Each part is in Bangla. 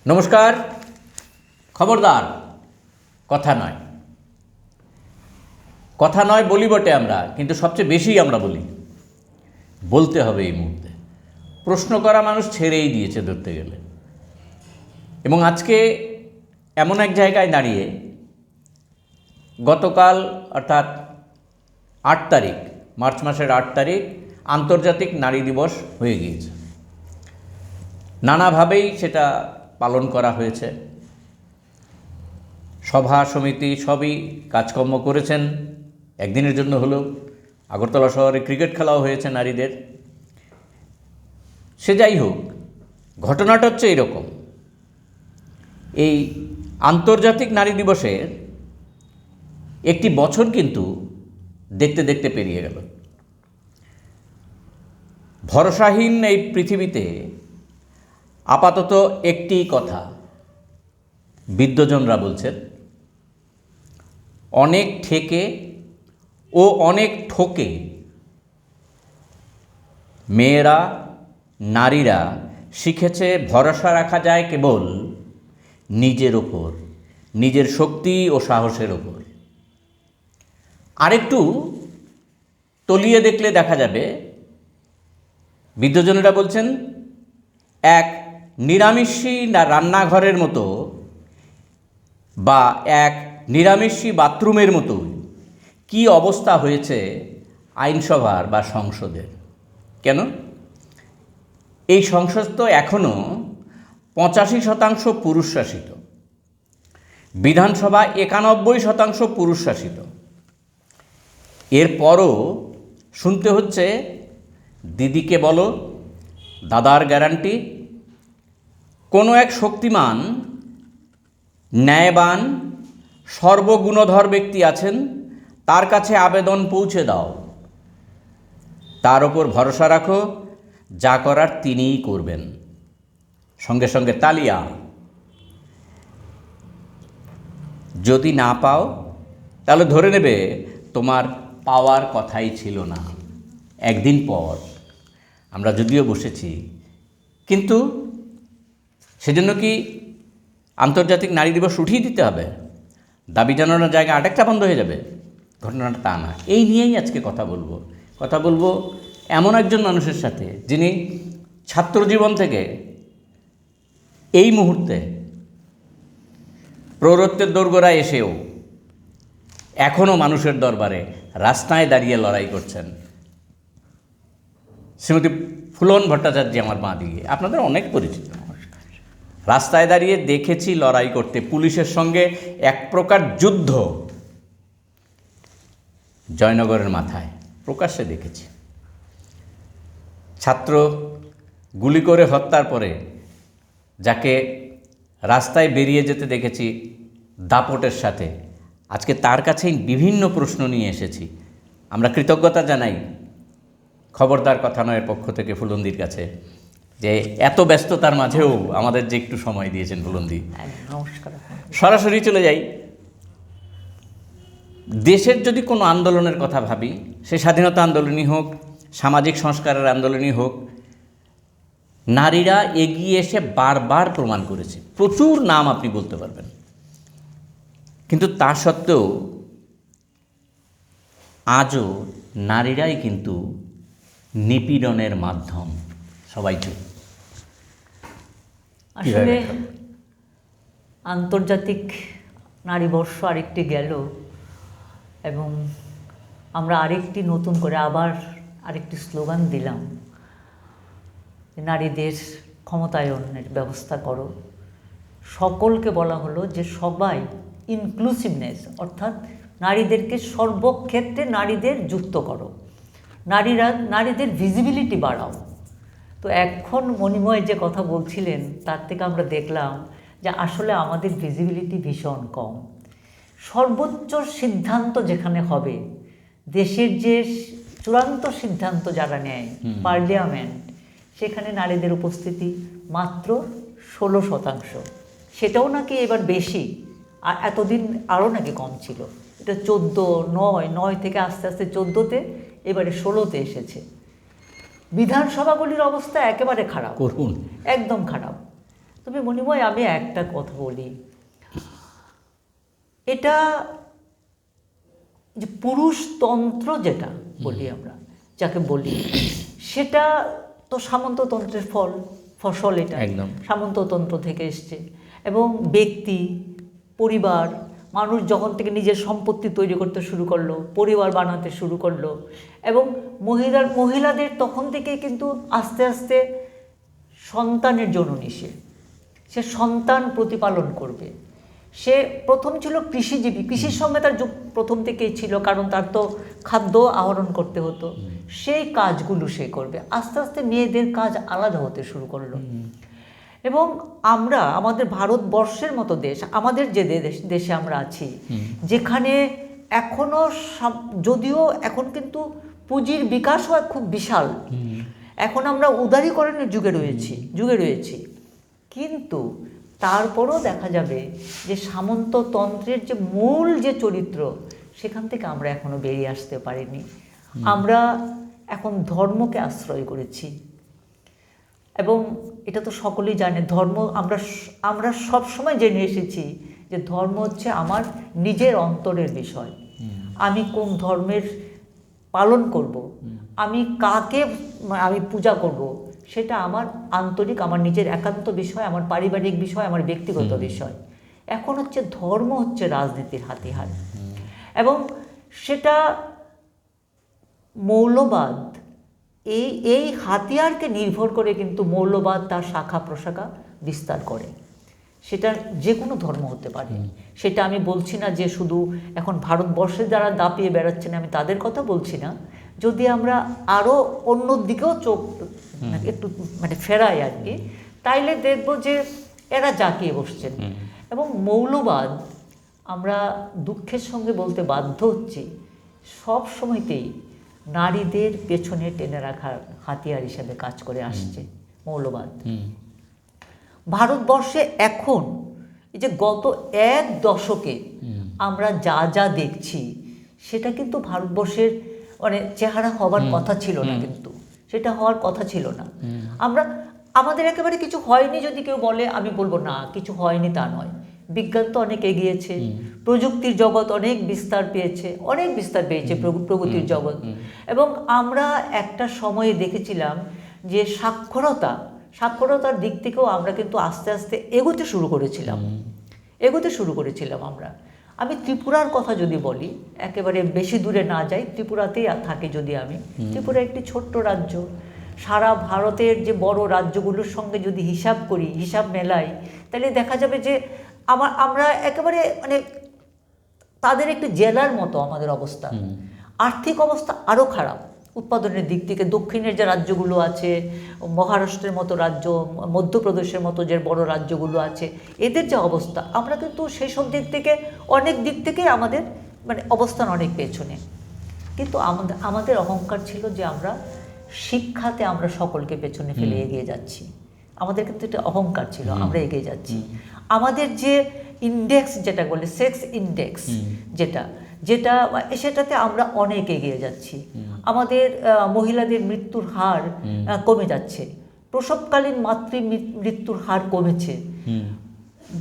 নমস্কার। খবরদার, কথা নয়, কথা নয় বলি বটে আমরা, কিন্তু সবচেয়ে বেশি আমরা বলতে হবে এই মুহূর্তে। প্রশ্ন করা মানুষ ছেড়েই দিয়েছে ধরতে গেলে। এবং আজকে এমন এক জায়গায় দাঁড়িয়ে, গতকাল অর্থাৎ 8 তারিখ, মার্চ মাসের 8 তারিখ আন্তর্জাতিক নারী দিবস হয়ে গিয়েছে। নানাভাবেই সেটা পালন করা হয়েছে। সভা সমিতি সবই কাজকর্ম করেছেন, একদিনের জন্য হলেও। আগরতলা শহরে ক্রিকেট খেলাও হয়েছে নারীদের। সে যাই হোক, ঘটনাটা হচ্ছে এরকম। এই আন্তর্জাতিক নারী দিবসের একটি বছর কিন্তু দেখতে দেখতে পেরিয়ে গেল। ভরসাহীন এই পৃথিবীতে আপাতত একটি কথা বিদ্বজনরা বলছেন, অনেক ঠেকে ও অনেক ঠকে মেয়েরা, নারীরা শিখেছে ভরসা রাখা যায় কেবল নিজের ওপর, নিজের শক্তি ও সাহসের ওপর। আরেকটু তলিয়ে দেখলে দেখা যাবে, বিদ্বজনেরা বলছেন, এক নিরামিষী রান্নাঘরের মতো বা এক নিরামিষী বাথরুমের মতো কি অবস্থা হয়েছে আইনসভার বা সংসদের। কেন? এই সংসদ তো এখনও 85% পুরুষ শাসিত, বিধানসভা 91% পুরুষ শাসিত। এরপরও শুনতে হচ্ছে, দিদিকে বলো, দাদার গ্যারান্টি, কোনো এক শক্তিমান, ন্যায়বান, সর্বগুণধর ব্যক্তি আছেন, তার কাছে আবেদন পৌঁছে দাও, তার ওপর ভরসা রাখো, যা করার তিনিই করবেন। সঙ্গে সঙ্গে তালিয়া। যদি না পাও তাহলে ধরে নেবে তোমার পাওয়ার কথাই ছিল না। একদিন পর আমরা যদিও বসেছি, কিন্তু সেজন্য কি আন্তর্জাতিক নারী দিবস উঠিয়ে দিতে হবে? দাবি জানানোর জায়গা আরেকটা বন্ধ হয়ে যাবে? ঘটনাটা তা না। এই নিয়েই আজকে কথা বলবো এমন একজন মানুষের সাথে, যিনি ছাত্রজীবন থেকে এই মুহূর্তে প্রৌরত্বের দোরগোড়ায় এসেও এখনও মানুষের দরবারে রাস্তায় দাঁড়িয়ে লড়াই করছেন। শ্রীমতী ফুলন ভট্টাচার্য আমার বাঁ দিকে, আপনাদের অনেক পরিচিত। রাস্তায় দাঁড়িয়ে দেখেছি লড়াই করতে, পুলিশের সঙ্গে এক প্রকার যুদ্ধ জয়নগরের মাথায় প্রকাশ্যে দেখেছি। ছাত্র গুলি করে হত্যার পরে যাকে রাস্তায় বেরিয়ে যেতে দেখেছি দাপটের সাথে, আজকে তার কাছেই বিভিন্ন প্রশ্ন নিয়ে এসেছি। আমরা কৃতজ্ঞতা জানাই খবরদার কথা নয়ের পক্ষ থেকে ফুলন্দির কাছে, যে এত ব্যস্ততার মাঝেও আমাদের যে একটু সময় দিয়েছেন ফুলন্দি। নমস্কার। সরাসরি চলে যাই। দেশের যদি কোনো আন্দোলনের কথা ভাবি, সে স্বাধীনতা আন্দোলনই হোক, সামাজিক সংস্কারের আন্দোলনই হোক, নারীরা এগিয়ে এসে বারবার প্রমাণ করেছে। প্রচুর নাম আপনি বলতে পারবেন, কিন্তু তা সত্ত্বেও আজও নারীরাই কিন্তু নিপীড়নের মাধ্যম। সবাই চুপ। আসলে আন্তর্জাতিক নারী বর্ষ আরেকটি গেল, এবং আমরা আরেকটি নতুন করে আবার আরেকটি স্লোগান দিলাম, নারীদের ক্ষমতায়নের ব্যবস্থা করো। সকলকে বলা হলো যে সবাই ইনক্লুসিভনেস, অর্থাৎ নারীদেরকে সর্বক্ষেত্রে নারীদের যুক্ত করো, নারীদের ভিজিবিলিটি বাড়াও। তো এখন মণিময় যে কথা বলছিলেন, তার থেকে আমরা দেখলাম যে আসলে আমাদের ভিজিবিলিটি ভীষণ কম। সর্বোচ্চ সিদ্ধান্ত যেখানে হবে, দেশের যে চূড়ান্ত সিদ্ধান্ত যারা নেয়, পার্লামেন্ট, সেখানে নারীদের উপস্থিতি মাত্র 16%। সেটাও নাকি এবার বেশি, আর এতদিন আরও নাকি কম ছিল। এটা 14, 9 থেকে আস্তে আস্তে 14-তে, এবারে 16-তে এসেছে। বিধানসভাগুলির অবস্থা একেবারে খারাপ, করুন, একদম খারাপ। তো তবে মণিময় আমি একটা কথা বলি, এটা যে পুরুষতন্ত্র যেটা বলি আমরা, যাকে বলি, সেটা তো সামন্ততন্ত্রের ফসল। এটা একদম সামন্ততন্ত্র থেকে এসছে। এবং ব্যক্তি, পরিবার, মানুষ যখন থেকে নিজের সম্পত্তি তৈরি করতে শুরু করলো, পরিবার বানাতে শুরু করলো, এবং মহিলাদের তখন থেকে কিন্তু আস্তে আস্তে সন্তানের জননী, সে সন্তান প্রতিপালন করবে। সে প্রথম ছিল কৃষিজীবী, কৃষির সঙ্গে তার যোগ প্রথম থেকেই ছিল, কারণ তার তো খাদ্য আহরণ করতে হতো, সেই কাজগুলো সে করবে। আস্তে আস্তে মেয়েদের কাজ আলাদা হতে শুরু করলো। এবং আমরা আমাদের ভারতবর্ষের মতো দেশ, আমাদের যে দেশে আমরা আছি, যেখানে এখনো যদিও এখন কিন্তু পুঁজির বিকাশ হয় খুব বিশাল, এখন আমরা উদারীকরণের যুগে রয়েছি, কিন্তু তারপরও দেখা যাবে যে সামন্ততন্ত্রের যে মূল যে চরিত্র, সেখান থেকে আমরা এখনো বেরিয়ে আসতে পারিনি। আমরা এখন ধর্মকে আশ্রয় করেছি, এবং এটা তো সকলেই জানে, ধর্ম আমরা সব সময় জেনে এসেছি যে ধর্ম হচ্ছে আমার নিজের অন্তরের বিষয়। আমি কোন ধর্মের পালন করব, আমি কাকে আমি পূজা করব, সেটা আমার আন্তরিক, আমার নিজের একান্ত বিষয়, আমার পারিবারিক বিষয়, আমার ব্যক্তিগত বিষয়। এখন হচ্ছে ধর্ম হচ্ছে রাজনীতির হাতিয়ার, এবং সেটা মৌলবাদ এই হাতিয়ারকে নির্ভর করে কিন্তু মৌলবাদ তার শাখা প্রশাখা বিস্তার করে। সেটা যে কোনো ধর্ম হতে পারে। সেটা আমি বলছি না যে শুধু এখন ভারতবর্ষে যারা দাপিয়ে বেড়াচ্ছেন, আমি তাদের কথা বলছি না। যদি আমরা আরও অন্য দিকেও চোখ একটু ফেরাই আর কি, তাইলে দেখব যে এরা জাঁকিয়ে বসছেন। এবং মৌলবাদ, আমরা দুঃখের সঙ্গে বলতে বাধ্য হচ্ছি, সব সময়তেই নারীদের পেছনে টেনে রাখার হাতিয়ার হিসেবে কাজ করে আসছে মৌলবাদ। ভারতবর্ষে এখন এই যে গত 1 দশকে আমরা যা দেখছি, সেটা কিন্তু ভারতবর্ষের চেহারা হবার কথা ছিল না, কিন্তু সেটা হওয়ার কথা ছিল না। আমাদের একেবারে কিছু হয়নি যদি কেউ বলে, আমি বলবো না কিছু হয়নি, তা নয়। বিজ্ঞান তো অনেক এগিয়েছে, প্রযুক্তির জগৎ অনেক বিস্তার পেয়েছে, প্রগতির জগৎ। এবং আমরা একটা সময়ে দেখেছিলাম যে সাক্ষরতার দিক থেকেও আমরা কিন্তু আস্তে আস্তে এগোতে শুরু করেছিলাম আমরা। আমি ত্রিপুরার কথা যদি বলি, একেবারে বেশি দূরে না যাই, ত্রিপুরাতেই থাকি যদি আমি। ত্রিপুরা একটি ছোট্ট রাজ্য, সারা ভারতের যে বড় রাজ্যগুলোর সঙ্গে যদি হিসাব মেলাই, তাহলে দেখা যাবে যে আমরা একেবারে তাদের একটি জেলার মতো আমাদের অবস্থা। আর্থিক অবস্থা আরও খারাপ উৎপাদনের দিক থেকে। দক্ষিণের যে রাজ্যগুলো আছে, মহারাষ্ট্রের মতো রাজ্য, মধ্যপ্রদেশের মতো যে বড় রাজ্যগুলো আছে, এদের যে অবস্থা, আমরা কিন্তু সেই সব দিক থেকে অনেক দিক থেকে আমাদের অবস্থান অনেক পেছনে। কিন্তু আমাদের অহংকার ছিল যে আমরা শিক্ষাতে আমরা সকলকে পেছনে ফেলে এগিয়ে যাচ্ছি। আমাদের কিন্তু এটা অহংকার ছিল, আমরা এগিয়ে যাচ্ছি। আমাদের যে ইন্ডেক্স, যেটা বলে সেক্স ইন্ডেক্স, সেটাতে আমরা অনেক এগিয়ে যাচ্ছি। আমাদের মহিলাদের মৃত্যুর হার কমে যাচ্ছে, প্রসবকালীন মৃত্যুর হার কমেছে।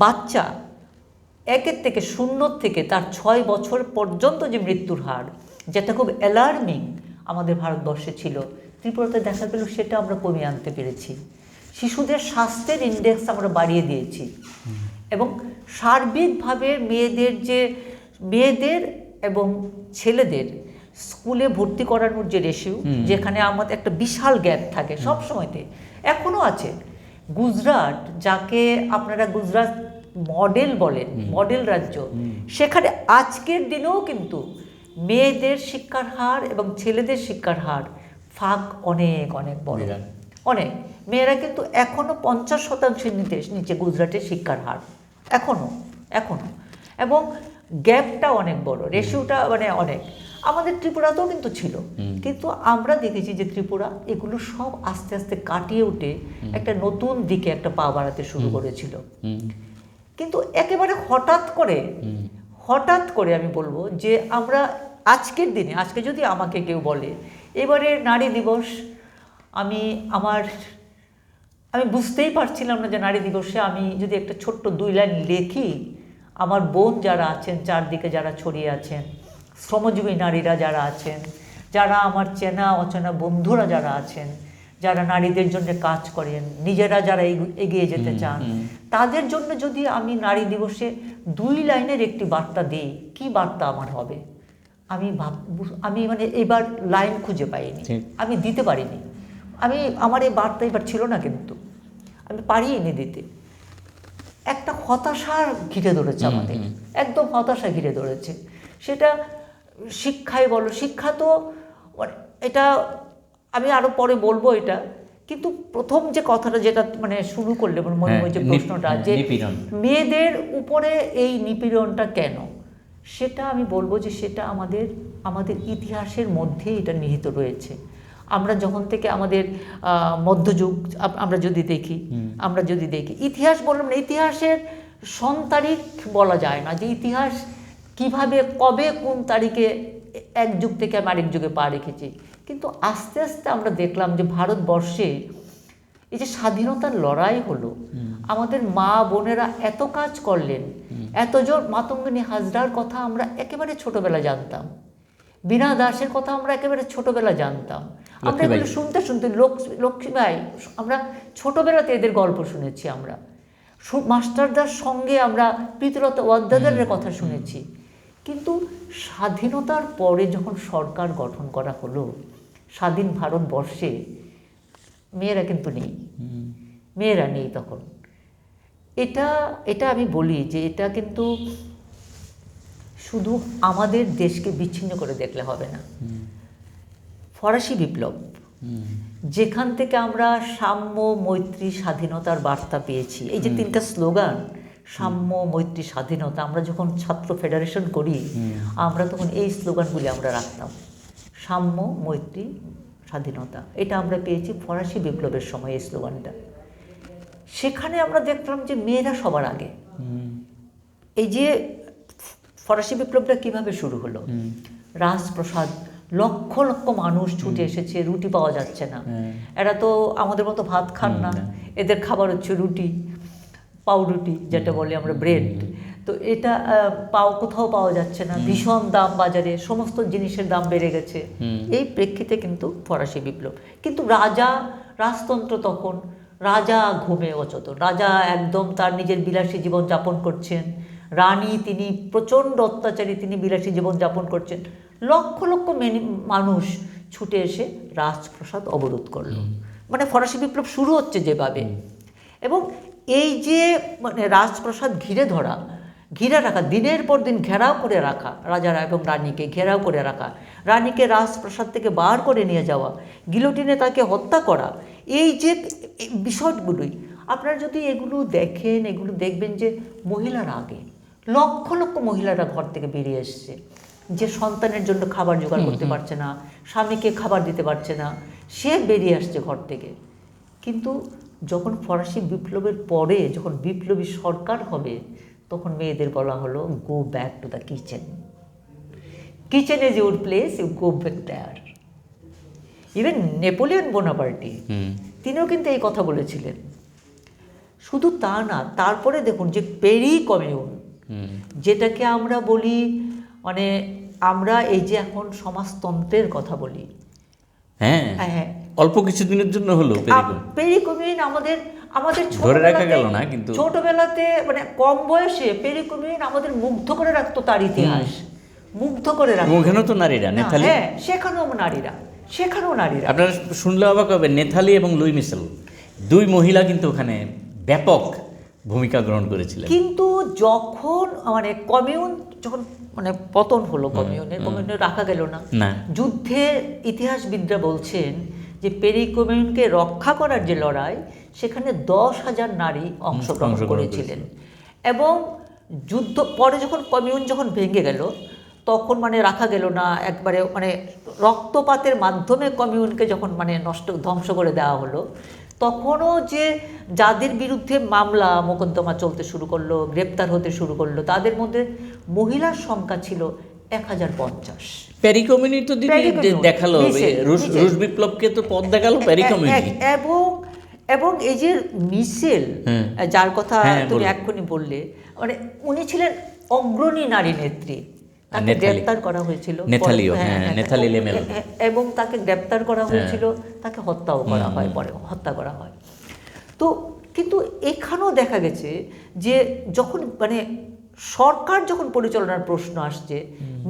বাচ্চা 1 থেকে 0 থেকে তার 6 বছর পর্যন্ত যে মৃত্যুর হার, যেটা খুব অ্যালার্মিং আমাদের ভারতবর্ষে ছিল, ত্রিপুরাতে দেখা গেল সেটা আমরা কমিয়ে আনতে পেরেছি। শিশুদের স্বাস্থ্যের ইন্ডেক্স আমরা বাড়িয়ে দিয়েছি। এবং সার্বিকভাবে মেয়েদের এবং ছেলেদের স্কুলে ভর্তি করানোর যে রেশিও, যেখানে আমাদের একটা বিশাল গ্যাপ থাকে সব সময়তে, এখনও আছে। গুজরাট, যাকে আপনারা গুজরাট মডেল বলেন, মডেল রাজ্য, সেখানে আজকের দিনেও কিন্তু মেয়েদের শিক্ষার হার এবং ছেলেদের শিক্ষার হার ফাঁক অনেক অনেক বড়, অনেক। মেয়েরা কিন্তু এখনও 50% নিচে গুজরাটের শিক্ষার হার, এখনও। এবং গ্যাপটা অনেক বড়, রেশিওটা অনেক। আমাদের ত্রিপুরাতেও কিন্তু ছিল, কিন্তু আমরা দেখেছি যে ত্রিপুরা এগুলো সব আস্তে আস্তে কাটিয়ে উঠে একটা নতুন দিকে একটা পা বাড়াতে শুরু করেছিল। কিন্তু একেবারে হঠাৎ করে আমি বলবো যে আমরা আজকের দিনে, আজকে যদি আমাকে কেউ বলে এবারে নারী দিবস, আমি আমার আমি বুঝতেই পারছিলাম না যে নারী দিবসে আমি যদি একটা ছোট্ট 2 লাইন লেখি, আমার বোন যারা আছেন চারদিকে, যারা ছড়িয়ে আছেন, শ্রমজীবী নারীরা যারা আছেন, যারা আমার চেনা অচেনা বন্ধুরা যারা আছেন, যারা নারীদের জন্য কাজ করেন, নিজেরা যারা এগিয়ে যেতে চান, তাদের জন্য যদি আমি নারী দিবসে 2 লাইনের একটি বার্তা দিই, কি বার্তা আমার হবে? আমি মানে এবার লাইন খুঁজে পাইনি, আমি দিতে পারিনি। আমার এই বার্তা এবার ছিল না, কিন্তু আমি পারিনি দিতে। একটা হতাশা ঘিরে ধরেছে আমাদের, একদম হতাশা ঘিরে ধরেছে। সেটা শিক্ষায় বলো, শিক্ষা তো এটা আমি আরো পরে বলবো এটা, কিন্তু প্রথম যে কথাটা যেটা মানে শুরু করলে মনে যে প্রশ্নটা, যে মেয়েদের উপরে এই নিপীড়নটা কেন, সেটা আমি বলবো যে সেটা আমাদের ইতিহাসের মধ্যেই এটা নিহিত রয়েছে। আমরা যখন থেকে আমাদের মধ্যযুগ আমরা যদি দেখি ইতিহাস বললাম না, ইতিহাসের সনতারিখ বলা যায় না, যে ইতিহাস কিভাবে কবে কোন তারিখে এক যুগ থেকে আমি আরেক যুগে পা রেখেছি। কিন্তু আস্তে আস্তে আমরা দেখলাম যে ভারতবর্ষে এই যে স্বাধীনতার লড়াই হলো, আমাদের মা বোনেরা এত কাজ করলেন, এতজন, মাতঙ্গিনী হাজরার কথা আমরা একেবারে ছোটবেলা জানতাম, বীণা দাসের কথা আমরা একেবারে ছোটবেলা জানতাম, আমরা এগুলো শুনতে শুনতে লক্ষ্মীবাই, আমরা ছোটবেলাতে এদের গল্প শুনেছি, আমরা মাস্টারদার সঙ্গে আমরা প্রীতিলতা ওয়াদ্দেদারের কথা শুনেছি। কিন্তু স্বাধীনতার পরে যখন সরকার গঠন করা হলো স্বাধীন ভারতবর্ষে, মেয়েরা কিন্তু নেই, মেয়েরা নেই তখন। এটা আমি বলি যে এটা কিন্তু শুধু আমাদের দেশকে বিচ্ছিন্ন করে দেখলে হবে না। ফরাসি বিপ্লব, যেখান থেকে আমরা সাম্য, মৈত্রী, স্বাধীনতার বার্তা পেয়েছি, এই যে 3টা স্লোগান, সাম্য, মৈত্রী, স্বাধীনতা, আমরা যখন ছাত্র ফেডারেশন করি আমরা তখন এই স্লোগানগুলি আমরা রাখতাম, সাম্য, মৈত্রী, স্বাধীনতা। এটা আমরা পেয়েছি ফরাসি বিপ্লবের সময়, এই স্লোগানটা। সেখানে আমরা দেখলাম যে মেয়েরা সবার আগে। এই যে ফরাসি বিপ্লবটা কিভাবে শুরু হলো, রাজপ্রসাদ, লক্ষ লক্ষ মানুষ ছুটে এসেছে, রুটি পাওয়া যাচ্ছে না, এরা তো আমাদের মতো ভাত খান না, এদের খাবার হচ্ছে রুটি, পাউরুটি যেটা বলি আমরা, ব্রেড। তো এটা কোথাও পাওয়া যাচ্ছে না, ভীষণ দাম বাজারে, সমস্ত জিনিসের দাম বেড়ে গেছে। এই প্রেক্ষিতে কিন্তু ফরাসি বিপ্লব। কিন্তু রাজতন্ত্র তখন, রাজা ঘুমে অচেতন, রাজা একদম তার নিজের বিলাসী জীবন যাপন করছেন, রানী তিনি প্রচণ্ড অত্যাচারী, তিনি বিলাসী জীবন যাপন করছেন। লক্ষ লক্ষ মানুষ ছুটে এসে রাজপ্রাসাদ অবরোধ করলো, মানে ফরাসি বিপ্লব শুরু হচ্ছে যেভাবে। এবং এই যে মানে রাজপ্রাসাদ ঘিরে রাখা, দিনের পর দিন ঘেরাও করে রাখা, রাজারা এবং রানীকে ঘেরাও করে রাখা, রানীকে রাজপ্রাসাদ থেকে বার করে নিয়ে যাওয়া, গিলোটিনে তাকে হত্যা করা, এই যে বিষয়গুলোই আপনারা যদি এগুলো দেখেন, এগুলো দেখবেন যে মহিলারা আগে, লক্ষ লক্ষ মহিলারা ঘর থেকে বেরিয়ে এসছে, যে সন্তানের জন্য খাবার জোগাড় করতে পারছে না, স্বামীকে খাবার দিতে পারছে না, সে বেরিয়ে আসছে ঘর থেকে। কিন্তু যখন ফরাসি বিপ্লবের পরে যখন বিপ্লবী সরকার হবে, তখন মেয়েদের বলা হলো go back to the kitchen, kitchen is your place, you go back there. Even Napoleon Bonaparte তিনিও কিন্তু এই কথা বলেছিলেন। শুধু তা না, তারপরে দেখুন যে পেরি কমিউন, যেটাকে আমরা বলি, মানে আমরা এই যে এখন সমাজতন্ত্রের কথা বলি, হ্যাঁ অল্প কিছুদিনের জন্য হলো পেরি কমিউন আমাদের ধরে রাখা গেল না, কিন্তু ছোটবেলাতে মানে কম বয়সে পেরি কমিউন আমাদের মুগ্ধ করে রাখতো, তার ইতিহাস মুগ্ধ করে রাখতো। ওখানেও তো নারীরা, নেথালি, হ্যাঁ সেখানেও নারীরা। আপনারা শুনলে অবাক হবেন, নেথালি এবং লুই মিশেল, 2 মহিলা কিন্তু ওখানে ব্যাপক ভূমিকা গ্রহণ করেছিলেন। কিন্তু যখন মানে কমিউন যখন মানে পতন হলো, কমিউনে রাখা গেল না। যুদ্ধের ইতিহাসবিদরা বলছেন যে পেরি কমিউনকে রক্ষা করার যে লড়াই, সেখানে 10,000 নারী অংশগ্রহণ করেছিলেন। এবং যুদ্ধ পরে যখন কমিউন ভেঙে গেল, তখন মানে রাখা গেল না, একবারে মানে রক্তপাতের মাধ্যমে কমিউনকে যখন মানে ধ্বংস করে দেওয়া হলো, তখনও যে যাদের বিরুদ্ধে মামলা মোকদ্দমা চলতে শুরু করলো, গ্রেপ্তার হতে শুরু করলো, তাদের মধ্যে মহিলার সংখ্যা ছিল 1050। প্যারি কমিউনি তো দেখালো, রুশ বিপ্লবকে তো পথ দেখালো প্যারি কমিউনি। এবং এই যে মিশেল, হ্যাঁ। যার কথা হ্যাঁ, তুমি বলুন। এক্ষুনি বললে, মানে উনি ছিলেন অগ্রণী নারী নেত্রী, তাকে নেথালি। গ্রেপ্তার করা হয়েছিল নেথালিও, পরে- হ্যাঁ, নেথালি লেমেল। এবং তাকে গ্রেপ্তার করা হয়েছিল, তাকে হত্যাও করা হয়, পরে হত্যা করা হয়। তো কিন্তু এখানেও দেখা গেছে যে যখন মানে সরকার যখন পরিচালনার প্রশ্ন আসছে,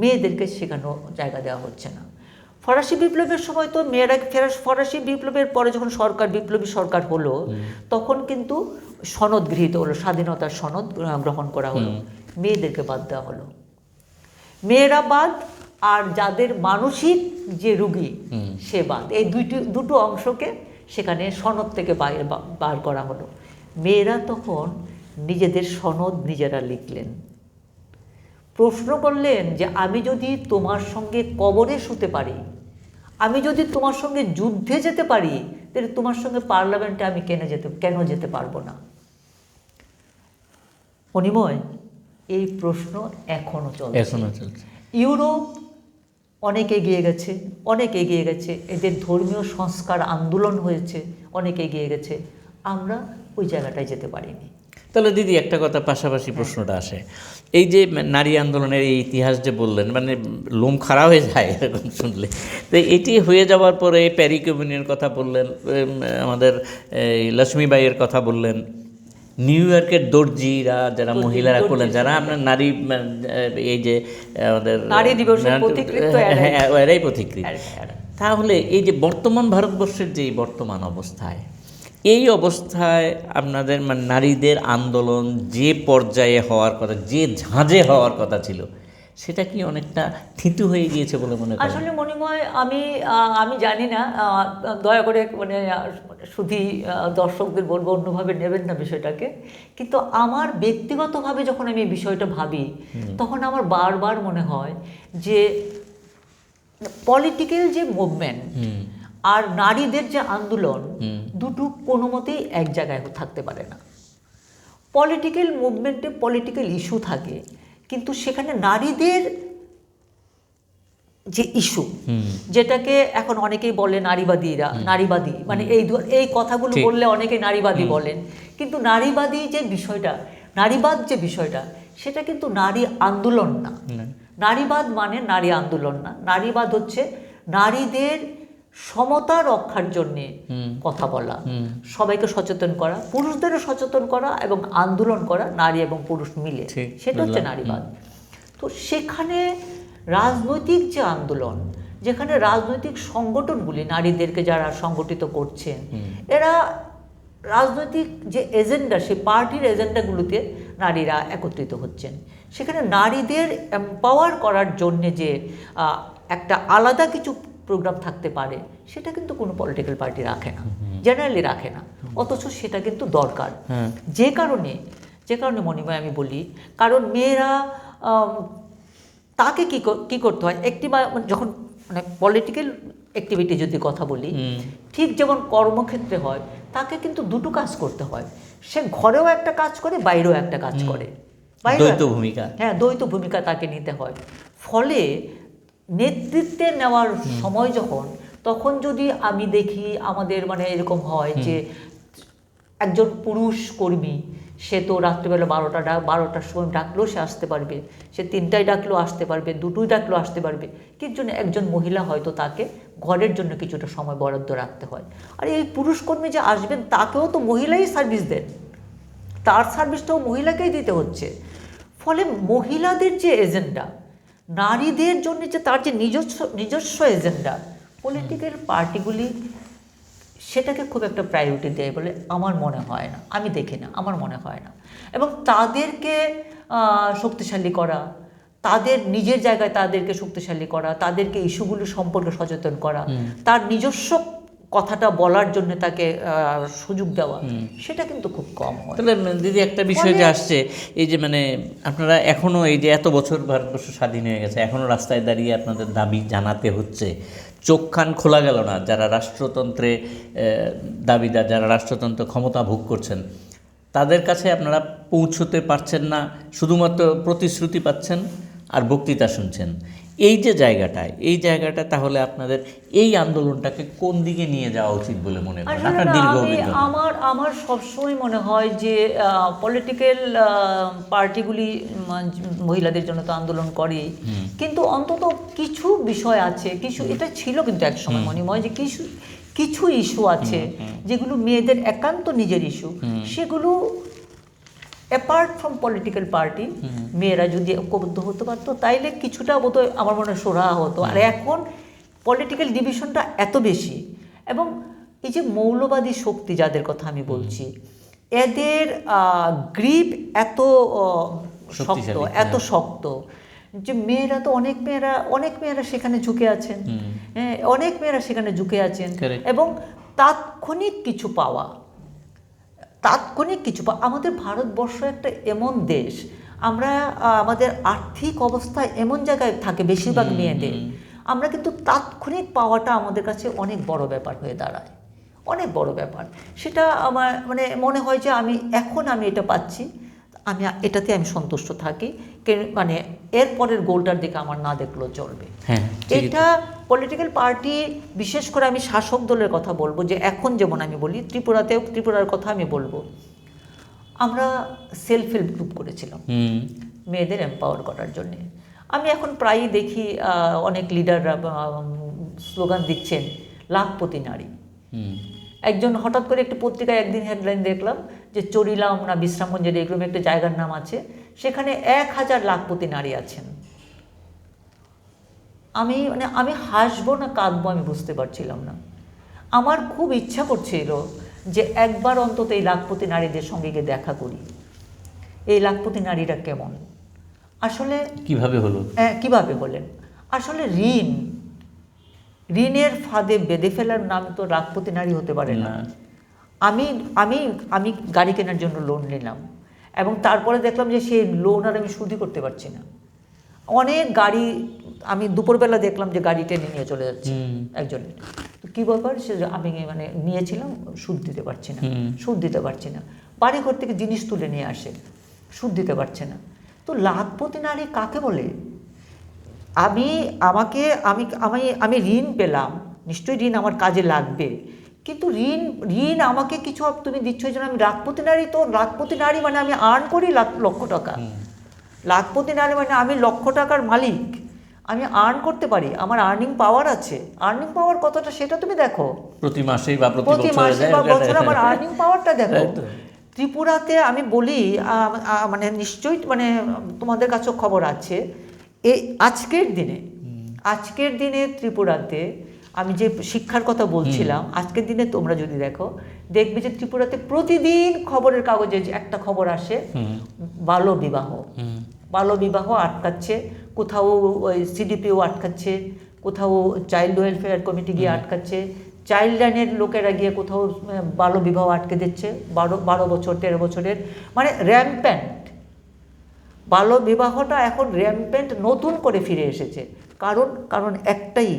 মেয়েদেরকে সেখানেও জায়গা দেওয়া হচ্ছে না। ফরাসি বিপ্লবের সময় তো মেয়েরা, ফরাসি বিপ্লবের পরে যখন সরকার, বিপ্লবী সরকার হলো, তখন কিন্তু সনদ গৃহীত হলো, স্বাধীনতার সনদ গ্রহণ করা হলো, মেয়েদেরকে বাদ দেওয়া হলো। মেয়েরা বাদ, আর যাদের মানসিক যে রুগী সে বাদ, এই দুটো অংশকে সেখানে সনদ থেকে বার করা হলো। মেয়েরা তখন নিজেদের সনদ নিজেরা লিখলেন, প্রশ্ন করলেন যে আমি যদি তোমার সঙ্গে কবরে শুতে পারি, আমি যদি তোমার সঙ্গে যুদ্ধে যেতে পারি, তাহলে তোমার সঙ্গে পার্লামেন্টে আমি কেন যেতে পারবো না? অনিময়, এই প্রশ্ন এখনো চলছে। ইউরোপ অনেক এগিয়ে গেছে, অনেক এগিয়ে গেছে, এদের ধর্মীয় সংস্কার আন্দোলন হয়েছে, অনেক এগিয়ে গেছে, আমরা ওই জায়গাটায় যেতে পারিনি। তাহলে দিদি একটা কথা পাশাপাশি প্রশ্নটা আসে, এই যে নারী আন্দোলনের এই ইতিহাস যে বললেন, মানে লোম খাড়া হয়ে যায় এরকম শুনলে। তো এটি হয়ে যাওয়ার পরে প্যারি কমিউনের কথা বললেন, আমাদের এই লক্ষ্মীবাইয়ের কথা বললেন, নিউ ইয়র্কের দর্জিরা যারা মহিলারা করলেন, যারা আপনার নারী এই যে আমাদের নারী দিবসের পথিকৃৎ হ্যাঁ এরাই পথিকৃৎ। তাহলে এই যে বর্তমান ভারতবর্ষের যে বর্তমান অবস্থায়, এই অবস্থায় আপনাদের মানে নারীদের আন্দোলন যে পর্যায়ে হওয়ার কথা, যে ঝাঁজে হওয়ার কথা ছিল, সেটা কি অনেকটা থিতু হয়ে গিয়েছে বলে মনে করেন? আসলে মণিময়, আমি জানি না, দয়া করে মানে শুধু দর্শকদের বলবো অন্যভাবে নেবেন না বিষয়টাকে, কিন্তু আমার ব্যক্তিগতভাবে যখন আমি এই বিষয়টা ভাবি, তখন আমার বারবার মনে হয় যে পলিটিক্যাল যে মুভমেন্ট আর নারীদের যে আন্দোলন, দুটো কোনো মতেই এক জায়গায় থাকতে পারে না। পলিটিক্যাল মুভমেন্টে পলিটিক্যাল ইস্যু থাকে, কিন্তু সেখানে নারীদের যে ইস্যু, যেটাকে এখন অনেকেই বলে নারীবাদী, মানে এই কথাগুলো বললে অনেকে নারীবাদী বলেন, কিন্তু নারীবাদ যে বিষয়টা সেটা কিন্তু নারী আন্দোলন না। নারীবাদ মানে নারী আন্দোলন না। নারীবাদ হচ্ছে নারীদের সমতা রক্ষার জন্যে কথা বলা, সবাইকে সচেতন করা, পুরুষদেরও সচেতন করা এবং আন্দোলন করা, নারী এবং পুরুষ মিলে, সেটা হচ্ছে নারীবাদ। তো সেখানে রাজনৈতিক যে আন্দোলন, যেখানে রাজনৈতিক সংগঠনগুলি নারীদেরকে যারা সংগঠিত করছেন, এরা রাজনৈতিক যে এজেন্ডা, সেই পার্টির এজেন্ডাগুলোতে নারীরা একত্রিত হচ্ছেন। সেখানে নারীদের এম্পাওয়ার করার জন্যে যে একটা আলাদা কিছু প্রোগ্রাম থাকতে পারে, সেটা কিন্তু কোনো পলিটিক্যাল পার্টি রাখে না, জেনারেলি রাখে না, অথচ সেটা কিন্তু দরকার। যে কারণে মণিময় আমি বলি, কারণ মেয়েরা তাকে কি করতে হয়, যখন মানে পলিটিক্যাল অ্যাক্টিভিটি যদি কথা বলি, ঠিক যেমন কর্মক্ষেত্রে হয়, তাকে কিন্তু দুটো কাজ করতে হয়। সে ঘরেও একটা কাজ করে, বাইরেও একটা কাজ করে, দ্বৈত ভূমিকা। হ্যাঁ, দ্বৈত ভূমিকা তাকে নিতে হয়। ফলে নেতৃত্বে নেওয়ার সময় তখন যদি আমি দেখি আমাদের মানে এরকম হয় যে একজন পুরুষ কর্মী, সে তো রাত্রিবেলা 12টার সময় ডাকলেও সে আসতে পারবে, সে 3টায় ডাকলেও আসতে পারবে, 2টোয় ডাকলেও আসতে পারবে, কিন্তু একজন মহিলা হয়তো তাকে ঘরের জন্য কিছুটা সময় বরাদ্দ রাখতে হয়। আর এই পুরুষ কর্মী যে আসবেন, তাকেও তো মহিলাই সার্ভিস দেন, তার সার্ভিসটাও মহিলাকেই দিতে হচ্ছে। ফলে মহিলাদের যে এজেন্ডা, নারীদের জন্য যে তার যে নিজস্ব এজেন্ডা, পলিটিক্যাল পার্টিগুলি সেটাকে খুব একটা প্রায়োরিটি দেয় বলে আমার মনে হয় না, আমি দেখি না, আমার মনে হয় না। এবং তাদেরকে শক্তিশালী করা, তাদের নিজের জায়গায় তাদেরকে শক্তিশালী করা, তাদেরকে ইস্যুগুলো সম্পর্কে সচেতন করা, তার নিজস্ব কথাটা বলার জন্য তাকে সুযোগ দেওয়া, সেটা কিন্তু খুব কম হয়। তাহলে দিদি একটা বিষয় যে আসছে, এই যে মানে আপনারা এখনও এই যে এত বছর ভারতবর্ষ স্বাধীন হয়ে গেছে, এখনও রাস্তায় দাঁড়িয়ে আপনাদের দাবি জানাতে হচ্ছে, চোখ কান খোলা গেল না। যারা রাষ্ট্রতন্ত্রে দাবিদার, যারা রাষ্ট্রতন্ত্র ক্ষমতা ভোগ করছেন, তাদের কাছে আপনারা পৌঁছতে পারছেন না, শুধুমাত্র প্রতিশ্রুতি পাচ্ছেন আর বক্তৃতা শুনছেন। এই যে জায়গাটায়, এই জায়গাটা তাহলে আপনাদের এই আন্দোলনটাকে কোন দিকে নিয়ে যাওয়া উচিত বলে মনে করেন আসলে আপনার না, দীর্ঘ আমি অভিজ্ঞতা? আমার সবসময় মনে হয় যে পলিটিক্যাল পার্টিগুলি মহিলাদের জন্য তো আন্দোলন করে, কিন্তু অন্তত কিছু বিষয় আছে, কিছু এটা ছিল কিন্তু এক সময় মনে হয় যে কিছু কিছু ইস্যু আছে যেগুলো মেয়েদের একান্ত নিজের ইস্যু, সেগুলো অ্যাপার্ট ফ্রম পলিটিক্যাল পার্টি মেয়েরা যদি ঐক্যবদ্ধ হতে পারতো তাইলে কিছুটা বোধহয় আমার মনে হয় সুরাহা হতো। আর এখন পলিটিক্যাল ডিভিশনটা এত বেশি, এবং এই যে মৌলবাদী শক্তি যাদের কথা আমি বলছি, এদের গ্রিপ এত শক্ত, শক্তিশালী, এত শক্ত যে মেয়েরা তো অনেক মেয়েরা সেখানে ঝুঁকে আছেন, হ্যাঁ, অনেক মেয়েরা সেখানে ঝুঁকে আছেন। Correct. এবং তাৎক্ষণিক কিছু পাওয়া, আমাদের ভারতবর্ষ একটা এমন দেশ, আমরা আমাদের আর্থিক অবস্থা এমন জায়গায় থাকে বেশিরভাগ মেয়েদের, আমরা কিন্তু তাৎক্ষণিক পাওয়াটা আমাদের কাছে অনেক বড় ব্যাপার হয়ে দাঁড়ায়, অনেক বড় ব্যাপার। সেটা আমার মানে মনে হয় যে আমি এটা পাচ্ছি, এটাতে আমি সন্তুষ্ট থাকি, মানে এরপরের গোলটার দিকে আমার না দেখলেও চলবে। হ্যাঁ, এটা পলিটিক্যাল পার্টি, বিশেষ করে আমি শাসক দলের কথা বলবো, যে এখন যেমন আমি বলি ত্রিপুরার কথা আমি বলবো, আমরা সেলফ হেল্প গ্রুপ করেছিলাম মেয়েদের এম্পাওয়ার করার জন্য। আমি এখন প্রায়ই দেখি অনেক লিডাররা স্লোগান দিচ্ছেন লাখপতি নারী। একজন হঠাৎ করে একটি পত্রিকায় একদিন হেডলাইন দেখলাম যে চরিলাম না বিশ্রামগঞ্জের এরকম একটা জায়গার নাম আছে, সেখানে 1000 লাখপতি নারী আছেন। আমি হাসবো না কাঁদবো আমি বুঝতে পারছিলাম না। আমার খুব ইচ্ছা করছিল যে একবার অন্তত এই লাখপতি নারীদের সঙ্গে গিয়ে দেখা করি, এই লাখপতি নারীরা কেমন, আসলে কিভাবে হলেন। আসলে ঋণের ফাঁদে বেঁধে ফেলার নাম তো লাখপতি নারী হতে পারে না। আমি গাড়ি কেনার জন্য লোন নিলাম, এবং তারপরে দেখলাম যে সেই লোন আর আমি শোধই করতে পারছি না। অনেক গাড়ি আমি দুপুরবেলা দেখলাম যে গাড়ি টেনে নিয়ে চলে যাচ্ছে একজনের। তো কী ব্যাপার, সে আমি নিয়েছিলাম, সুদ দিতে পারছি না। বাড়ি ঘর থেকে জিনিস তুলে নিয়ে আসে, সুদ দিতে পারছে না। তো লাখপতি নারী কাকে বলে? আমি ঋণ পেলাম, নিশ্চয়ই ঋণ আমার কাজে লাগবে, কিন্তু ঋণ আমাকে কিছু তুমি দিচ্ছ এই জন্য আমি লাখপতি নারী। তো লাখপতি নারী মানে আমি আর্ন করি লক্ষ টাকা, লাখপতি নারী মানে আমি লক্ষ টাকার মালিক, আমি আর্ন করতে পারি, আমার আর্নিং পাওয়ার আছে। আর্নিং পাওয়ার কতটা সেটা তুমি দেখো, প্রতি মাসে বা বছরে আমার আর্নিং পাওয়ারটা দেখো। ত্রিপুরাতে আমি বলি, মানে নিশ্চয়ই মানে তোমাদের কাছেও খবর আছে, এই আজকের দিনে ত্রিপুরাতে, আমি যে শিক্ষার কথা বলছিলাম, আজকের দিনে তোমরা যদি দেখো, দেখবে যে ত্রিপুরাতে প্রতিদিন খবরের কাগজে একটা খবর আসে, বাল্যবিবাহ আটকাচ্ছে, কোথাও ওই সিডিপিও আটকাচ্ছে, কোথাও চাইল্ড ওয়েলফেয়ার কমিটি গিয়ে আটকাচ্ছে, চাইল্ড লাইনের লোকেরা গিয়ে কোথাও বাল্যবিবাহ আটকে দিচ্ছে, 12 বছর 13 বছরের, মানে র্যাম্প্যান্ট বাল্যবিবাহটা এখন র্যাম্প্যান্ট নতুন করে ফিরে এসেছে। কারণ একটাই,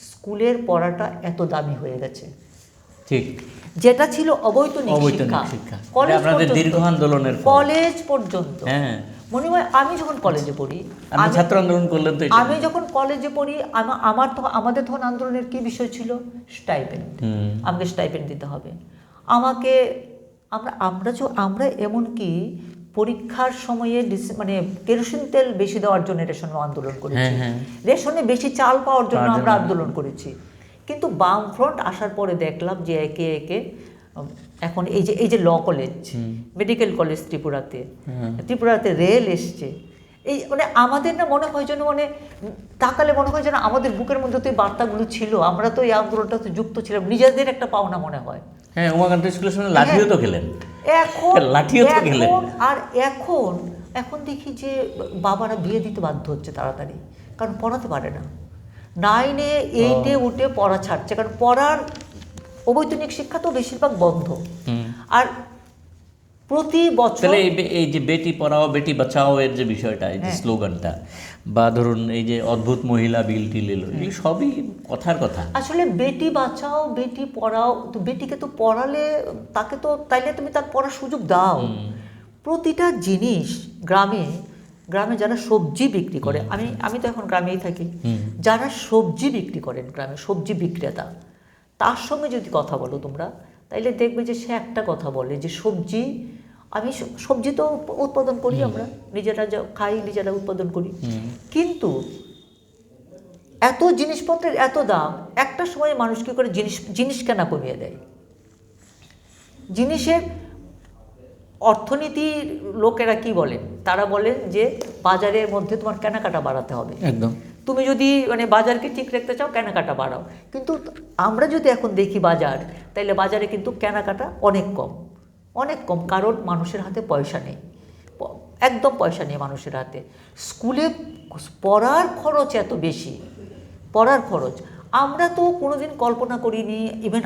স্কুলের পড়াটা এত দামি হয়ে গেছে। ঠিক, যেটা ছিল অবৈতনিক শিক্ষা, কলেজ পর্যন্ত। মনে হয় আমি যখন কলেজে পড়ি, ছাত্র আন্দোলন করলেন তো, আমি যখন কলেজে পড়ি, আমাদের তখন আন্দোলনের কি বিষয় ছিল? স্টাইপেন্ড। আমাকে স্টাইপেন্ড দিতে হবে। আমরা এমনকি পরীক্ষার সময়ে মানে কেরোসিন তেল বেশি দেওয়ার জন্য রেশনে আন্দোলন করেছি, রেশনে বেশি চাল পাওয়ার জন্য আমরা আন্দোলন করেছি। কিন্তু বামফ্রন্ট আসার পরে দেখলাম যে একে একে এখন এই যে ল কলেজ, মেডিকেল কলেজ ত্রিপুরাতে রেল এসছে, এই মানে আমাদের না মনে হয় যেন, মানে তাকালে মনে হয় যেন আমাদের বুকের মধ্যে তো এই বার্তাগুলো ছিল, আমরা তো এই আন্দোলনটাতে যুক্ত ছিলাম, নিজেদের একটা পাওনা মনে হয়। হ্যাঁ, উমাকান্ত স্কুলের সামনে লাঠিও তো খেলেন, আর এখন দেখি যে বাবারা বিয়ে দিতে বাধ্য হচ্ছে তাড়াতাড়ি, কারণ পড়াতে পারে না। 9 8 উঠে পড়া ছাড়ছে, কারণ পড়ার অবৈতনিক শিক্ষা তো বেশিরভাগ বন্ধ। আর প্রতি বছর এই যে বেটি পড়াও বেটি বাঁচাও এর যে বিষয়টা, এই যে স্লোগানটা, বা ধরুন এই যে অদ্ভুত মহিলা বিল টিল এলো, এই সবই কথার কথা। আসলে বেটি বাঁচাও বেটি পড়াও, তো বেটিকে তো পড়ালে তাকে তো তাইলে তুমি তার পড়ার সুযোগ দাও। প্রতিটা জিনিস গ্রামে গ্রামে যারা সবজি বিক্রি করে, আমি তো এখন গ্রামেই থাকি, যারা সবজি বিক্রি করেন গ্রামে, সবজি বিক্রেতা, তার সঙ্গে যদি কথা বলো তোমরা, তাইলে দেখবে যে সে একটা কথা বলে যে সবজি তো উৎপাদন করি, আমরা নিজেরা খাই, নিজেরা উৎপাদন করি, কিন্তু এত জিনিসপত্রের এত দাম, একটা সময় মানুষ কি করে জিনিস কেনা কমিয়ে দেয়। জিনিসের অর্থনীতির লোকেরা কি বলেন, তারা বলেন যে বাজারের মধ্যে তোমার কেনাকাটা বাড়াতে হবে, একদম। তুমি যদি মানে বাজারকে ঠিক রাখতে চাও কেনাকাটা বাড়াও। কিন্তু আমরা যদি এখন দেখি বাজার, তাইলে বাজারে কিন্তু কেনাকাটা অনেক কম, কারণ মানুষের হাতে পয়সা নেই, একদম পয়সা নেই মানুষের হাতে। স্কুলে পড়ার খরচ এত বেশি, পড়ার খরচ আমরা তো কোনোদিন কল্পনা করিনি। ইভেন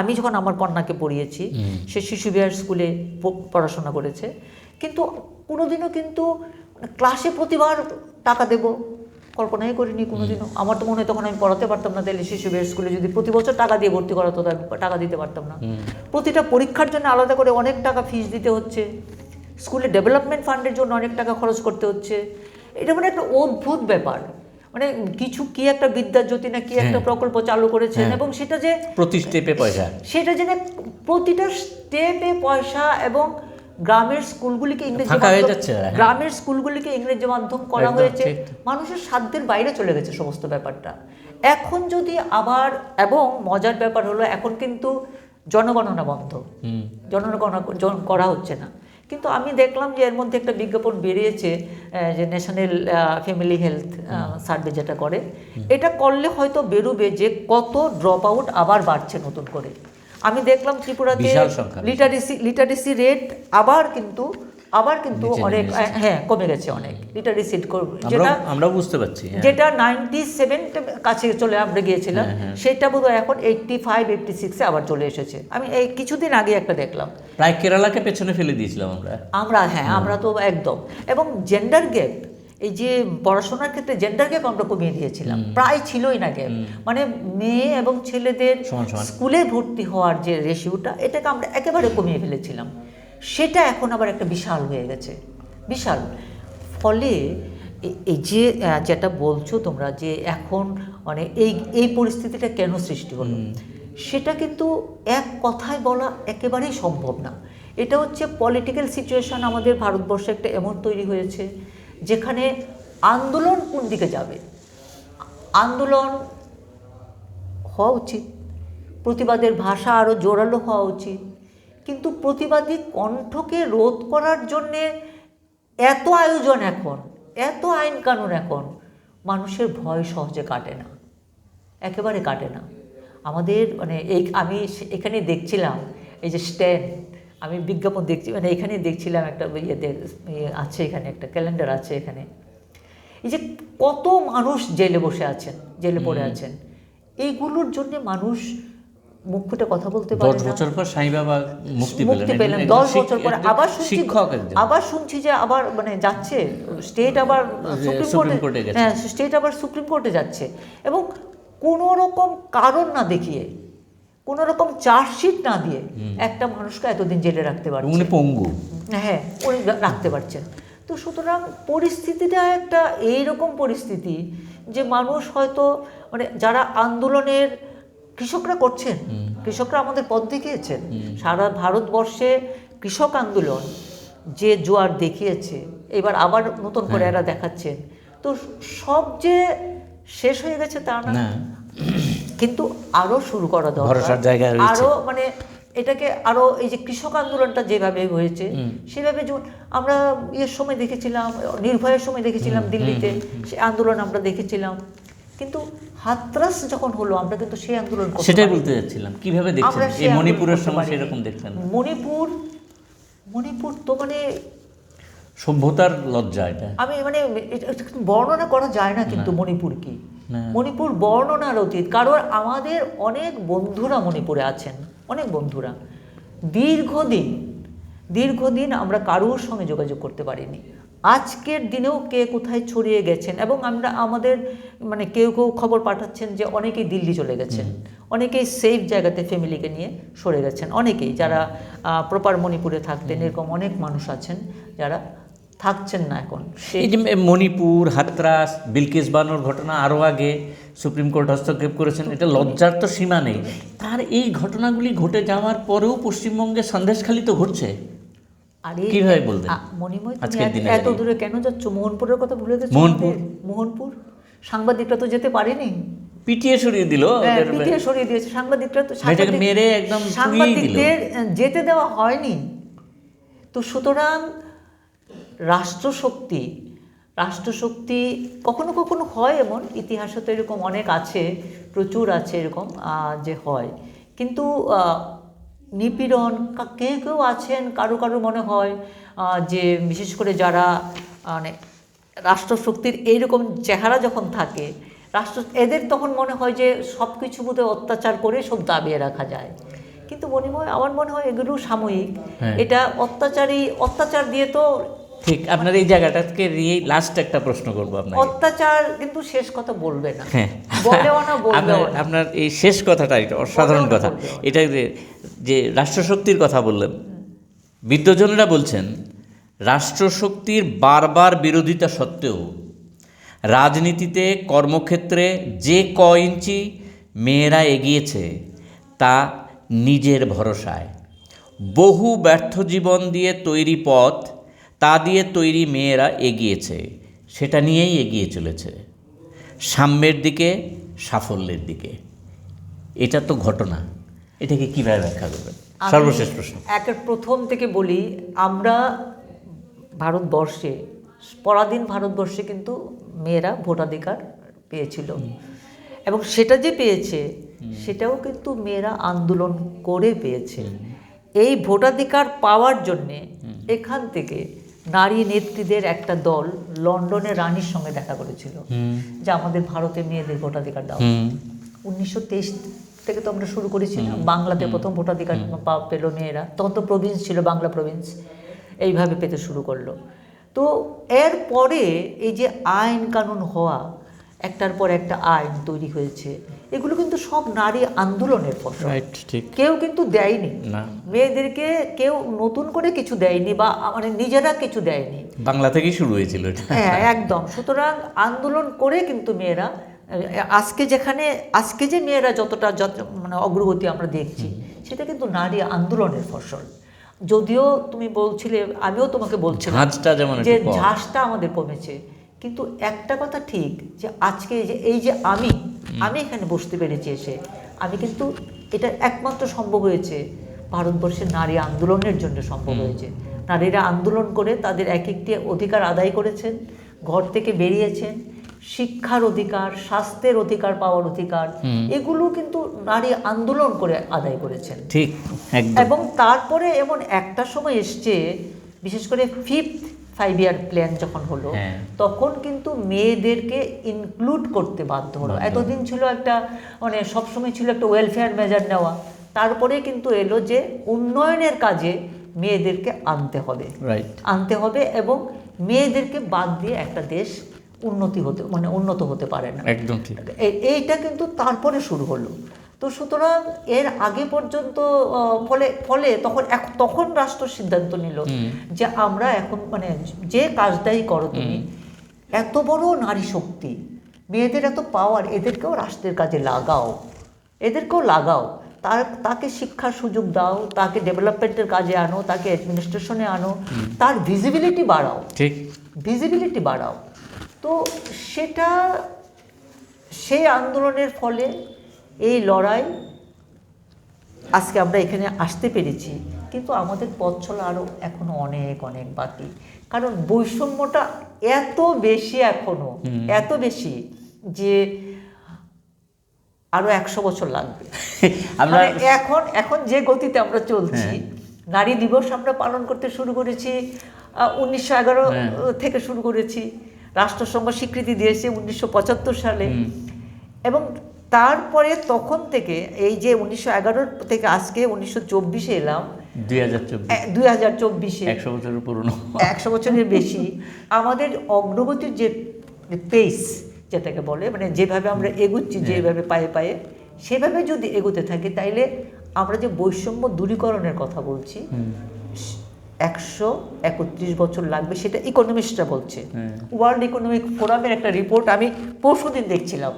আমি যখন আমার কন্যাকে পড়িয়েছি, সে শিশু বিহার স্কুলে পড়াশোনা করেছে, কিন্তু কোনোদিনও কিন্তু ক্লাসে প্রতিবার টাকা দেব কল্পনাই করিনি কোনোদিনও। আমার তো মনে হয় তখন আমি পড়াতে পারতাম না, তাহলে শিশু বিহার স্কুলে যদি প্রতি বছর টাকা দিয়ে ভর্তি করাতো, আমি টাকা দিতে পারতাম না। প্রতিটা পরীক্ষার জন্য আলাদা করে অনেক টাকা ফিস দিতে হচ্ছে, স্কুলে ডেভেলপমেন্ট ফান্ডের জন্য অনেক টাকা খরচ করতে হচ্ছে। এটা মানে একটা অদ্ভুত ব্যাপার, মানে কি একটা বিদ্যাজ্যোতি না কি একটা প্রকল্প চালু করেছেন, এবং সেটা যে প্রতি স্টেপে পয়সা, সেটা যে প্রতিটা স্টেপে পয়সা, এবং গ্রামের স্কুলগুলিকে ইংরেজি মাধ্যম করা হয়েছে, মানুষের সাধ্যের বাইরে চলে গেছে সমস্ত ব্যাপারটা। এখন যদি আবার, এবং মজার ব্যাপার হলো এখন কিন্তু জনগণনা বন্ধ, জনগণনা করা হচ্ছে না। কিন্তু আমি দেখলাম যে এর মধ্যে একটা বিজ্ঞাপন বেরিয়েছে যে ন্যাশনাল ফ্যামিলি হেলথ সার্ভে যেটা করে, এটা করলে হয়তো বেরোবে যে কত ড্রপ আউট আবার বাড়ছে নতুন করে। আমি দেখলাম ত্রিপুরাতে লিটারেসি রেট আবার কিন্তু অনেক কমে গেছে, অনেক লিটারেসি, যেটা আমরা বুঝতে পারছি, যেটা 97 কাছে চলে আমরা গিয়েছিলাম, সেটা বোধহয় এখন 85-86 আবার চলে এসেছে। আমি এই কিছুদিন আগে একটা দেখলাম, প্রায় কেরালাকে পেছনে ফেলে দিয়েছিলাম আমরা তো একদম। এবং জেন্ডার গ্যাপ, এই যে পড়াশোনার ক্ষেত্রে জেন্ডার গ্যাপ আমরা কমিয়ে দিয়েছিলাম, প্রায় ছিলই না গ্যাপ, মানে মেয়ে এবং ছেলেদের স্কুলে ভর্তি হওয়ার যে রেশিওটা, এটাকে আমরা একেবারে কমিয়ে ফেলেছিলাম, সেটা এখন আবার একটা বিশাল হয়ে গেছে, বিশাল। ফলে এই যে যেটা বলছো তোমরা যে এখন মানে এই পরিস্থিতিটা কেন সৃষ্টি হলো, সেটা কিন্তু এক কথায় বলা একেবারেই সম্ভব না। এটা হচ্ছে পলিটিক্যাল সিচুয়েশন আমাদের ভারতবর্ষে একটা এমন তৈরি হয়েছে, যেখানে আন্দোলন কোন দিকে যাবে, আন্দোলন হওয়া উচিত, প্রতিবাদের ভাষা আরও জোরালো হওয়া উচিত, কিন্তু প্রতিবাদী কণ্ঠকে রোধ করার জন্যে এত আয়োজন এখন, এত আইন কানুন এখন, মানুষের ভয় সহজে কাটে না, একেবারে কাটে না। আমাদের মানে আমি এখানে দেখছিলাম এই যে স্ট্যান্ড, আমি বিজ্ঞাপন দেখছি, মানে এখানে দেখছিলাম একটা আছে, এখানে একটা ক্যালেন্ডার আছে, এখানে এই যে কত মানুষ জেলে বসে আছেন, জেলে পড়ে আছেন, এইগুলোর জন্য মানুষ মুখ ফুটে কথা বলতে পারে না। 10 বছর পর সাই বাবা মুক্তি পেলেন, 10 বছর পরে আবার শুনছি যে আবার মানে যাচ্ছে স্টেট, আবার সুপ্রিম কোর্টে, স্টেট আবার সুপ্রিম কোর্টে যাচ্ছে, এবং কোনো রকম কারণ না দেখিয়ে, কোনো রকম চার্জশিট না দিয়ে একটা মানুষকে এতদিন জেলে রাখতে পারছেন, উনি পঙ্গু, উনি রাখতে পারছেন। তো সুতরাং পরিস্থিতিটা একটা এইরকম পরিস্থিতি যে মানুষ হয়তো মানে যারা আন্দোলনের, কৃষকরা করছেন, কৃষকরা আমাদের পথ দেখিয়েছেন, সারা ভারতবর্ষে কৃষক আন্দোলন যে জোয়ার দেখিয়েছে, এবার আবার নতুন করে এরা দেখাচ্ছেন। তো সব যে শেষ হয়ে গেছে তা না, কিন্তু আরও শুরু করা দরকার, আরও মানে এটাকে আরও, এই যে কৃষক আন্দোলনটা যেভাবে হয়েছে সেভাবে, আমরা এর সময় দেখেছিলাম, নির্ভয়ের সময় দেখেছিলাম দিল্লিতে সে আন্দোলন আমরা দেখেছিলাম, কিন্তু হাতরাস যখন হলো আমরা কিন্তু সেই আন্দোলন করতে, সেটাই বলতে যাচ্ছিলাম, কিভাবে দেখছেন এই মণিপুরের সময় সেরকম দেখছেন? মণিপুর তো মানে সভ্যতার লজ্জা, এটা আমি মানে বর্ণনা করা যায় না, কিন্তু মণিপুর কি, মণিপুর বর্ণনার অতীত। কারণ আমাদের অনেক বন্ধুরা মণিপুরে আছেন, অনেক বন্ধুরা, দীর্ঘদিন আমরা কারোর সঙ্গে যোগাযোগ করতে পারিনি, আজকের দিনেও কে কোথায় ছড়িয়ে গেছেন, এবং আমরা আমাদের মানে কেউ খবর পাঠাচ্ছেন যে অনেকেই দিল্লি চলে গেছেন, অনেকেই সেফ জায়গাতে ফ্যামিলিকে নিয়ে সরে গেছেন, অনেকেই যারা প্রপার মণিপুরে থাকতেন, এরকম অনেক মানুষ আছেন যারা থাকছেন না এখন। এই যে মণিপুর, হাতরাস, বিলকিস বানোর ঘটনা, আরও আগে সুপ্রিম কোর্ট হস্তক্ষেপ করেছেন, এটা লজ্জার তো সীমা নেই। তার এই ঘটনাগুলি ঘটে যাওয়ার পরেও পশ্চিমবঙ্গে সন্দেশখালি তো ঘটছে, আর কিভাবে বলবেন? মণিময়, আজকের তুমি দিনে এত দূরে কেন যাচ্ছ? মোহনপুরের কথা ভুলে গেছো? মোহনপুর? মোহনপুর সাংবাদিকরা তো যেতে পারেনি, পিটিয়ে সরিয়ে দিল, পিটিয়ে সরিয়ে দিয়েছে সাংবাদিকরা। তো মেরে একদম সাংবাদিকদের যেতে দেওয়া হয়নি। তো সুতরাং রাষ্ট্রশক্তি কখনো কখনো হয় এমন, ইতিহাসে তো এরকম অনেক আছে, প্রচুর আছে এরকম যে হয়। কিন্তু নিপীড়ন কেউ কেউ আছেন, কারো কারো মনে হয় যে বিশেষ করে যারা মানে রাষ্ট্রশক্তির এইরকম চেহারা যখন থাকে, এদের তখন মনে হয় যে সব কিছু বোধহয় অত্যাচার করে সব দাবিয়ে রাখা যায়। কিন্তু মণিময়, আমার মনে হয় এগুলো সাময়িক। এটা অত্যাচার দিয়ে তো ঠিক। আপনার এই জায়গাটাকে নিয়ে লাস্ট একটা প্রশ্ন করবো আপনাকে। অত্যাচার কিন্তু শেষ কথা বলবে না, বলেও না, বলবেও না। আপনার এই শেষ কথাটা এটা অসাধারণ কথা। এটা যে রাষ্ট্রশক্তির কথা বললেন, বিদ্বজনেরা বলছেন রাষ্ট্রশক্তির বারবার বিরোধিতা সত্ত্বেও রাজনীতিতে, কর্মক্ষেত্রে যে ইঞ্চি মেয়েরা এগিয়েছে তা নিজের ভরসায়। বহু ব্যর্থ জীবন দিয়ে তৈরি পথ, তা দিয়ে তৈরি মেয়েরা এগিয়েছে, সেটা নিয়েই এগিয়ে চলেছে সাম্যের দিকে, সাফল্যের দিকে। এটা তো ঘটনা, এটাকে কীভাবে ব্যাখ্যা করবেন? সর্বশেষ প্রশ্ন। একের প্রথম থেকে বলি, আমরা ভারতবর্ষে, পরাধীন ভারতবর্ষে কিন্তু মেয়েরা ভোটাধিকার পেয়েছিল, এবং সেটা যে পেয়েছে সেটাও কিন্তু মেয়েরা আন্দোলন করে পেয়েছে। এই ভোটাধিকার পাওয়ার জন্যে এখান থেকে নারী নেত্রীদের একটা দল লন্ডনে রানীর সঙ্গে দেখা করেছিল যে আমাদের ভারতে মেয়েদের ভোটাধিকার দাও। 1923 থেকে তো আমরা শুরু করেছিলাম, বাংলাতে প্রথম ভোটাধিকার পেল মেয়েরা, তখন তো প্রভিন্স ছিল, বাংলা প্রভিন্স, এইভাবে পেতে শুরু করলো। তো এরপরে এই যে আইন কানুন হওয়া, একটার পর একটা আইন তৈরি হয়েছে, এগুলো কিন্তু সব নারী আন্দোলনের ফসল। কেউ কিন্তু দেয়নি মেয়েদেরকে, কেউ নতুন করে কিছু দেয়নি, বা মানে নিজেরা কিছু দেয়নি, বাংলা থেকেই শুরু হয়েছিল। হ্যাঁ, একদম। সুতরাং আন্দোলন করে কিন্তু মেয়েরা আজকে যে মেয়েরা যতটা মানে অগ্রগতি আমরা দেখছি, সেটা কিন্তু নারী আন্দোলনের ফসল। যদিও তুমি বলছিলে, আমিও তোমাকে বলছিলাম যে ঝাঁজটা আমাদের কমেছে, কিন্তু একটা কথা ঠিক যে আজকে এই যে আমি এখানে বসতে পেরেছি এসে, আমি কিন্তু এটা একমাত্র সম্ভব হয়েছে ভারতবর্ষের নারী আন্দোলনের জন্য সম্ভব হয়েছে। নারীরা আন্দোলন করে তাদের এক একটি অধিকার আদায় করেছেন, ঘর থেকে বেরিয়েছেন, শিক্ষার অধিকার, স্বাস্থ্যের অধিকার পাওয়ার অধিকার, এগুলো কিন্তু নারী আন্দোলন করে আদায় করেছেন। ঠিক, এবং তারপরে এমন একটা সময় এসছে, বিশেষ করে 5th 5 year প্ল্যান যখন হলো, তখন কিন্তু মেয়েদেরকে ইনক্লুড করতে বাধ্য হলো। এতদিন ছিল একটা মানে সবসময় ছিল একটা ওয়েলফেয়ার মেজার নেওয়া, তারপরে কিন্তু এলো যে উন্নয়নের কাজে মেয়েদেরকে আনতে হবে, এবং মেয়েদেরকে বাদ দিয়ে একটা দেশ উন্নত হতে পারে না। একদম ঠিক। এইটা কিন্তু তারপরে শুরু হলো। তো সুতরাং এর আগে পর্যন্ত ফলে তখন রাষ্ট্র সিদ্ধান্ত নিল যে আমরা এখন মানে যে কাজটাই করো তুমি, এত বড় নারী শক্তি, মেয়েদের এত পাওয়ার, এদেরকেও রাষ্ট্রের কাজে লাগাও, তাকে শিক্ষার সুযোগ দাও, তাকে ডেভেলপমেন্টের কাজে আনো, তাকে অ্যাডমিনিস্ট্রেশনে আনো, তার ভিজিবিলিটি বাড়াও। তো সেই আন্দোলনের ফলে এই লড়াই আজকে আমরা এখানে আসতে পেরেছি, কিন্তু আমাদের পথ চলা আরও এখনো অনেক অনেক বাকি। কারণ বৈষম্যটা এত বেশি যে আরো 100 বছর লাগবে। এখন যে গতিতে আমরা চলছি, নারী দিবস আমরা পালন করতে শুরু করেছি 1911 থেকে শুরু করেছি, রাষ্ট্রসংঘ স্বীকৃতি দিয়েছে 1975 সালে, এবং তারপরে তখন থেকে এই যে 1911 থেকে আজকে 1924-এ এলাম, 2024-এ 100 বছরের পুরনো, 100 বছরের বেশি, আমাদের অগ্রগতির যে পেস যেটাকে বলে, মানে যেভাবে আমরা এগুচ্ছি, যেভাবে পায়ে পায়ে, সেভাবে যদি এগোতে থাকি, তাইলে আমরা যে বৈষম্য দূরীকরণের কথা বলছি, 131 বছর লাগবে, সেটা ইকোনমিস্টরা বলছে। ওয়ার্ল্ড ইকোনমিক ফোরামের একটা রিপোর্ট আমি পরশুদিন দেখছিলাম,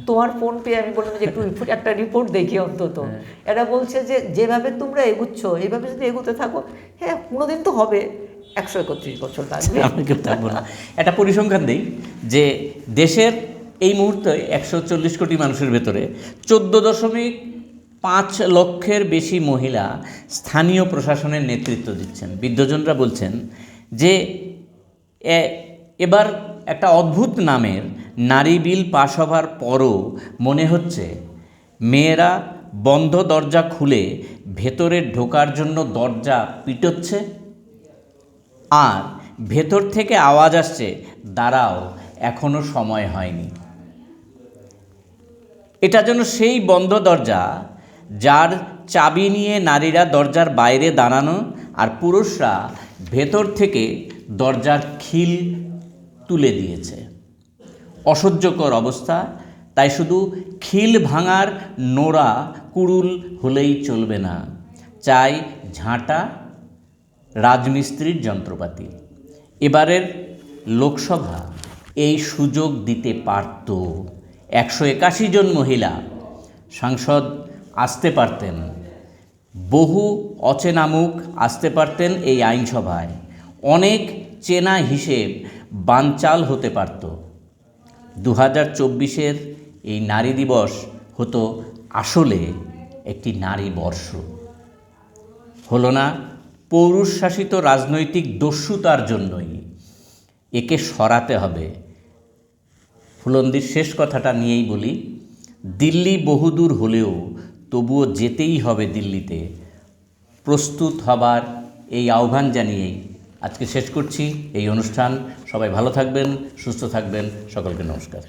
তোমার ফোন পেয়ে আমি বললাম যে একটু একটা রিপোর্ট দেখি অন্তত। এরা বলছে যে যেভাবে তোমরা এগুচ্ছ এইভাবে যদি এগোতে থাকো, হ্যাঁ কোনোদিন তো হবে, 131 বছর লাগবে। আমরা কেউ থাকবো না। একটা পরিসংখ্যান দিই যে দেশের এই মুহূর্তে 140 কোটি মানুষের ভেতরে 14.5 লক্ষের বেশি মহিলা স্থানীয় প্রশাসনের নেতৃত্ব দিচ্ছেন। বিদ্বজনরা বলছেন যে এবার একটা অদ্ভুত নামের নারী বিল পাশ হবার পরও মনে হচ্ছে মেয়েরা বন্ধ দরজা খুলে ভেতরে ঢোকার জন্য দরজা পিটোচ্ছে, আর ভেতর থেকে আওয়াজ আসছে দাঁড়াও এখনো সময় হয়নি। এটা যেন সেই বন্ধ দরজা যার চাবি নিয়ে নারীরা দরজার বাইরে দাঁড়ানো, আর পুরুষরা ভেতর থেকে দরজার খিল তুলে দিয়েছে। অসহ্যকর অবস্থা। তাই শুধু খিল ভাঙার নোড়া কুড়ুল হলেই চলবে না, চাই ঝাঁটা রাজমিস্ত্রির যন্ত্রপাতি। এবারের লোকসভা এই সুযোগ দিতে পারত। 181 জন মহিলা সাংসদ আসতে পারতেন, বহু অচেনা মুখ আসতে পারতেন এই আইনসভায়, অনেক চেনা হিসেব বানচাল হতে পারত। 2024-এর এই নারী দিবস হতো আসলে একটি নারী বর্ষ। হলো না পৌরুষ শাসিত রাজনৈতিক দস্যুতার জন্যই। একে সরাতে হবে। ফুলন্দির শেষ কথাটা নিয়েই বলি, দিল্লি বহুদূর হলেও তবুও যেতেই হবে দিল্লিতে। প্রস্তুত হবার এই আহ্বান জানিয়েই আজকে শেষ করছি এই অনুষ্ঠান। সবাই ভালো থাকবেন, সুস্থ থাকবেন। সকলকে নমস্কার।